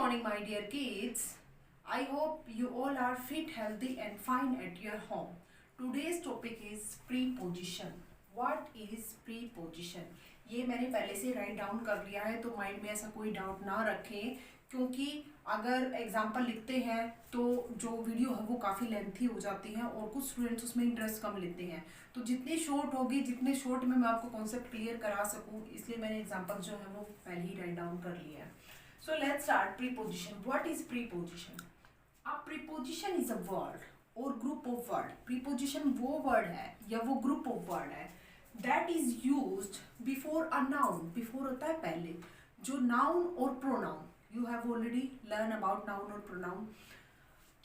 morning, my dear kids. I hope you all are fit, healthy, and fine at your home. Today's topic is preposition. What is preposition? ये मैंने पहले से write down कर लिया है, तो mind में ऐसा कोई डाउट ना रखें, क्योंकि अगर एग्जाम्पल लिखते हैं तो जो वीडियो है वो काफ़ी लेंथी हो जाती है और कुछ स्टूडेंट्स उसमें इंटरेस्ट कम लेते हैं। तो जितनी शॉर्ट होगी, जितने शॉर्ट में मैं आपको कॉन्सेप्ट क्लियर करा सकूँ, इसलिए मैंने एग्जाम्पल जो है वो पहले ही राइट डाउन कर लिया है। So let's start preposition. What is preposition? A preposition is a word or group of word. Preposition वो word है या वो group of word है that is used before a noun. Before होता है पहले, जो noun और pronoun. You have already learned about noun और pronoun.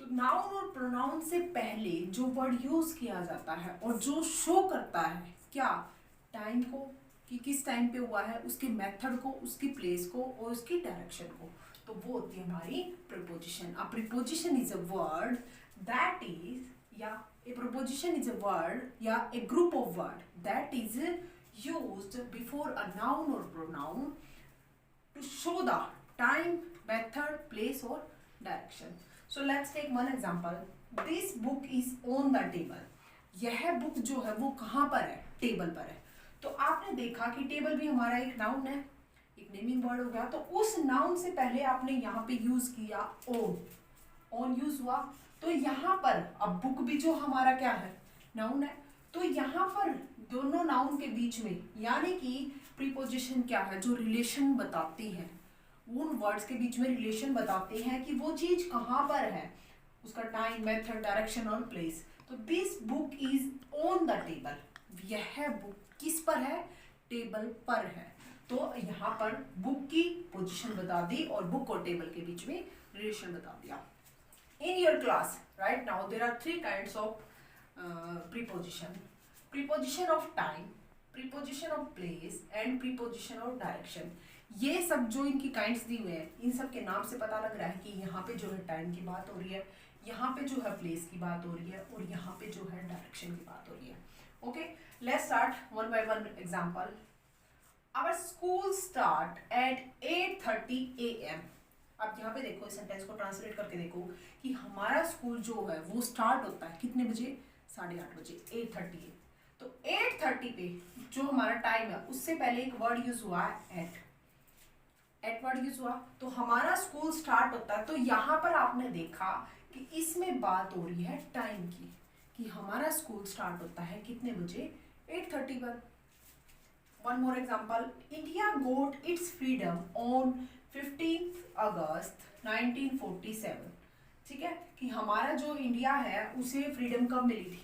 तो noun और pronoun से पहले जो word use किया जाता है और जो show करता है क्या, time को, कि किस टाइम पे हुआ है, उसके मेथड को, उसकी प्लेस को और उसकी डायरेक्शन को, तो वो होती है हमारी preposition. A preposition is a word that is, या a preposition is a word या a group of word that is used before a noun और pronoun to show the time, method, place और direction. So let's take one example. This book is on the table. यह book जो है वो कहाँ पर है, टेबल पर है। तो आपने देखा कि टेबल भी हमारा एक नाउन है, एक नेमिंग वर्ड हो गया। तो उस नाउन से पहले आपने यहाँ पे यूज किया ओन, ओन यूज हुआ। तो यहाँ पर अब बुक भी जो हमारा क्या है, नाउन है। तो यहाँ पर दोनों नाउन के बीच में, यानी कि प्रीपोजिशन क्या है, जो रिलेशन बताती है, उन वर्ड्स के बीच में रिलेशन बताते हैं कि वो चीज कहाँ पर है, उसका टाइम, मेथड, डायरेक्शन और प्लेस। तो this book is on the table. यह बुक किस पर है, टेबल पर है। तो यहाँ पर बुक की पोजीशन बता दी और बुक और टेबल के बीच में रिलेशन बता दिया। In your class right now there are three kinds of preposition: preposition of time, preposition of place and preposition of direction. ये सब जो इनकी काइंड्स दी हुए हैं, इन सब के नाम से पता लग रहा है कि यहाँ पे जो है टाइम की बात हो रही है, यहाँ पे जो है प्लेस की बात हो रही है और यहाँ पे जो है डायरेक्शन की बात हो रही है। Okay, let's start one by one example. Our school start at 8:30 a.m. अब यहाँ पे देखो, इस सेंटेंस को ट्रांसलेट करके देखो कि हमारा स्कूल जो है वो स्टार्ट होता है कितने बजे, 8:30 बजे, 8:30 है। तो 8:30 पे जो हमारा टाइम है उससे पहले एक वर्ड यूज हुआ है एट वर्ड यूज हुआ, तो हमारा स्कूल स्टार्ट होता है। तो यहाँ पर आपने देखा कि इसमें बात हो रही है टाइम की, कि हमारा स्कूल स्टार्ट होता है कितने बजे, 8:30 पर। One more example, India got it's freedom on 15 अगस्त 1947। ठीक है, कि हमारा जो इंडिया है उसे फ्रीडम कब मिली थी,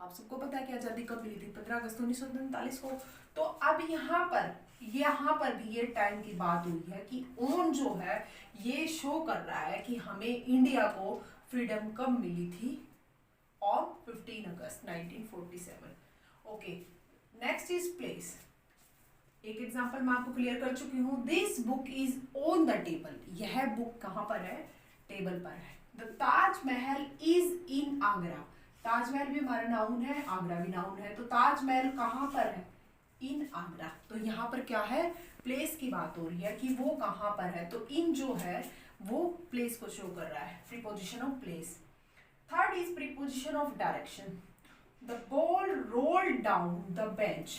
आप सबको पता है कि आज़ादी कब मिली थी, 15 अगस्त 1947 को। तो अब यहाँ पर भी ये टाइम की बात हुई है कि ऑन जो है ये शो कर रहा है कि हमें इंडिया को फ्रीडम कब मिली थी, on 15 August 1947। Okay, next is place. एक एग्जांपल मैं आपको क्लियर कर चुकी हूँ। This book is on the table. यह बुक कहाँ पर है, टेबल पर है। The Taj Mahal is in Agra. Taj Mahal भी हमारा नाउन है, आगरा भी नाउन है। तो ताजमहल कहाँ पर है, इन आगरा। तो यहाँ पर क्या है, प्लेस की बात हो रही है कि वो कहाँ पर है। तो इन जो है वो प्लेस को शो कर रहा है, preposition of place. Third is preposition of direction. The ball rolled down the bench.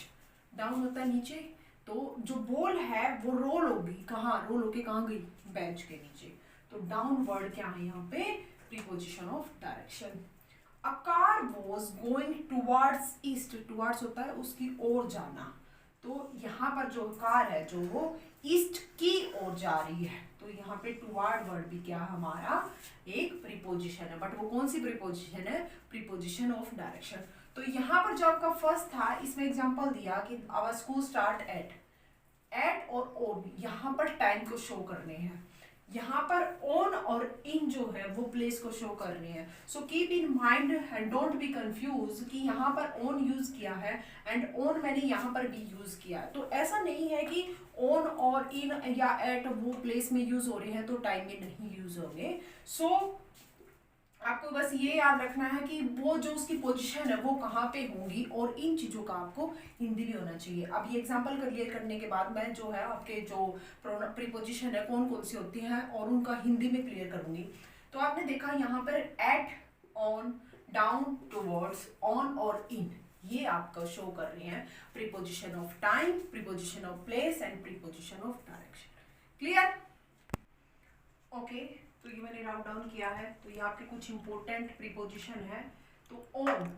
Down होता है नीचे, तो जो बॉल है वो रोल होगी, कहाँ रोल होके कहाँ गई, बेंच के नीचे। तो डाउन वर्ड क्या है यहाँ पे, preposition of direction. A car was going towards east. Towards होता है उसकी ओर जाना। तो यहाँ पर जो कार है जो वो ईस्ट की ओर जा रही है। तो यहाँ पे टुवार्ड वर्ड भी क्या हमारा एक प्रीपोजिशन है, बट वो कौन सी प्रीपोजिशन है, प्रीपोजिशन ऑफ डायरेक्शन। तो यहाँ पर जो आपका फर्स्ट था, इसमें एग्जांपल दिया कि आवर स्कूल स्टार्ट एट और ऑन, यहाँ पर टाइम को शो करने हैं। यहाँ पर ऑन और इन जो है वो प्लेस को शो कर रहे हैं। So keep in mind and don't be confuse कि यहाँ पर ऑन यूज किया है एंड ऑन मैंने यहाँ पर भी यूज किया है। तो ऐसा नहीं है कि ऑन और इन या एट वो प्लेस में यूज हो रहे हैं तो टाइम में नहीं यूज होंगे। सो आपको बस ये याद रखना है कि वो जो उसकी पोजीशन है वो कहाँ पे होंगी, और इन चीज़ों का आपको हिंदी भी होना चाहिए। अब ये एग्जांपल क्लियर करने के बाद मैं जो है आपके जो प्रीपोजिशन है कौन कौन सी होती हैं और उनका हिंदी में क्लियर करूंगी। तो आपने देखा यहाँ पर at, on, down, towards, on और इन, ये आपका शो कर रही हैं preposition of time, preposition of place and preposition of direction. Clear? Okay, तो ये मैंने राउंड डाउन किया है। तो ये आपके कुछ इंपॉर्टेंट प्रीपोजिशन है। तो own,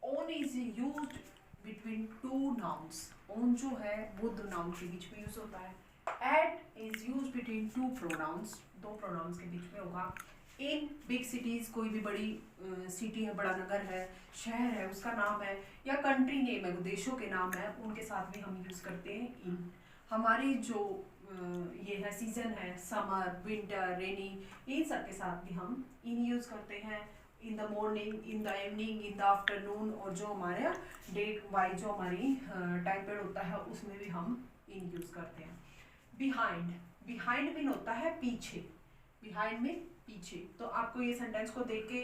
own is used between two nouns. Own जो है वो दो नाउन के बीच में यूज होता है। At is use between two pronouns, दो प्रोनाउंस के बीच में होगा। इन बिग सिटीज, कोई भी बड़ी सिटी है, बड़ा नगर है, शहर है, उसका नाम है, या कंट्री नेम है, देशों के नाम है, उनके साथ भी हम यूज करते हैं इन। हमारी जो ये है सीजन है, समर, विंटर, रेनी, इन सब के साथ भी हम इन यूज करते हैं। In the morning, in the evening, in the afternoon, और जो हमारे डे वाइज जो हमारी टाइम पीरियड होता है उसमें भी हम इन यूज करते हैं। बिहाइंड, बिहाइंड मीन होता है पीछे, बिहाइंड में पीछे। तो आपको ये सेंटेंस को देख के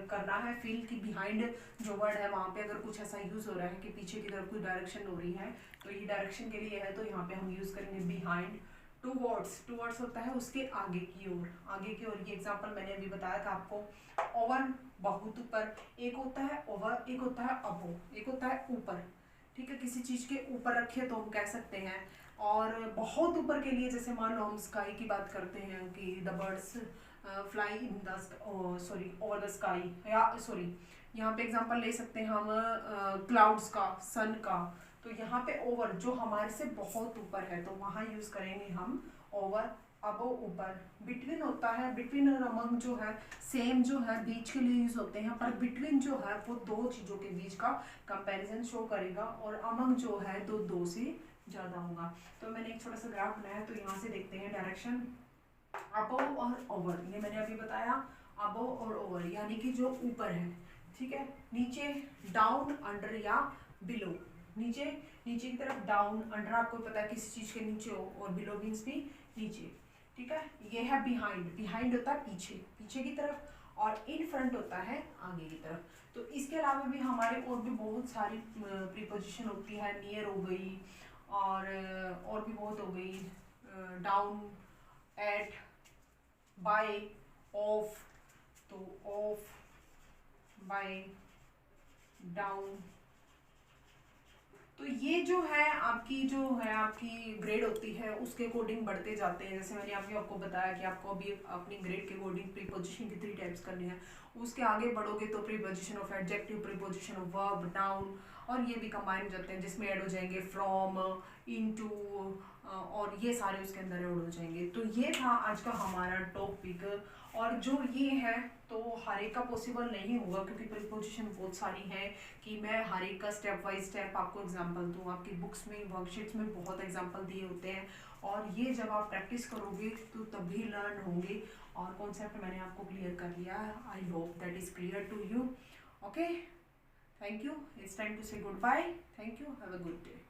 करना है फील कि बिहाइंड जो वर्ड है वहाँ पे अगर कुछ ऐसा यूज हो रहा है कि पीछे की तरफ कोई डायरेक्शन हो रही है, तो ये डायरेक्शन के लिए है, तो यहाँ पे हम यूज करेंगे बिहाइंड। टूवर्ड्स, टूवर्ड्स होता है उसके आगे की ओर, आगे की ओर। ये एग्जांपल मैंने अभी बताया था आपको। ओवर, बहुत ऊपर। एक होता है ओवर, एक होता है अबो, एक होता है ऊपर। ठीक है, किसी चीज के ऊपर रखे तो हम कह सकते हैं। और बहुत ऊपर के लिए जैसे मान लो हम स्काई की बात करते हैं कि the birds fly in the, sorry, over the sky, या सॉरी यहाँ पे एग्जांपल ले सकते हैं हम क्लाउड्स का, सन का। तो यहाँ पे ओवर जो हमारे से बहुत ऊपर है, तो वहाँ यूज करेंगे हम ओवर, अबो, ऊपर। बिटवीन होता है, बिटवीन और अमंग जो है सेम जो है बीच के लिए यूज होते हैं, पर बिटवीन जो है वो दो चीजों के बीच का कंपैरिजन शो करेगा, और अमंग जो है तो दो से ज्यादा होगा। तो मैंने एक छोटा सा ग्राफ बनाया है, तो यहाँ से देखते हैं डायरेक्शन अबव और ओवर, ये मैंने अभी बताया। अबव और ओवर यानी कि जो ऊपर है, ठीक है। नीचे डाउन, अंडर या बिलो। नीचे, नीचे की तरफ डाउन, अंडर आपको पता है किसी चीज के नीचे हो, और बिलो मीन्स भी नीचे, ठीक है। ये है बिहाइंड, बिहाइंड होता है पीछे, पीछे की तरफ, और इन फ्रंट होता है आगे की तरफ। तो इसके अलावा भी हमारे और भी बहुत सारी प्रीपोजिशन होती है। नियर हो गई, और भी बहुत हो गई, डाउन, एट, बाय, ऑफ। तो ऑफ, बाय, डाउन। तो ये जो है आपकी ग्रेड होती है उसके अकॉर्डिंग बढ़ते जाते हैं। जैसे मैंने अभी आपको बताया कि आपको अभी अपनी ग्रेड के अकॉर्डिंग प्रीपोजिशन की 3 टाइप्स करनी है। उसके आगे बढ़ोगे तो preposition of adjective, preposition of verb, noun, और ये भी कंबाइन हो जाते हैं जिसमें ऐड हो जाएंगे फ्रॉम, इनटू, और ये सारे उसके अंदर ऐड हो जाएंगे। तो ये था आज का हमारा टॉपिक। और जो ये है तो हर एक का पॉसिबल नहीं होगा, क्योंकि प्रीपोजिशन बहुत सारी हैं कि मैं हर एक का स्टेप बाय स्टेप आपको एग्जांपल दूँ। आपकी बुक्स में, वर्कशीट्स में बहुत एग्जांपल दिए होते हैं, और ये जब आप प्रैक्टिस करोगे तो तभी लर्न होंगे। और कॉन्सेप्ट मैंने आपको क्लियर कर लिया। I hope that is clear to you. Okay, thank you. It's time to say goodbye. Thank you, have a good day.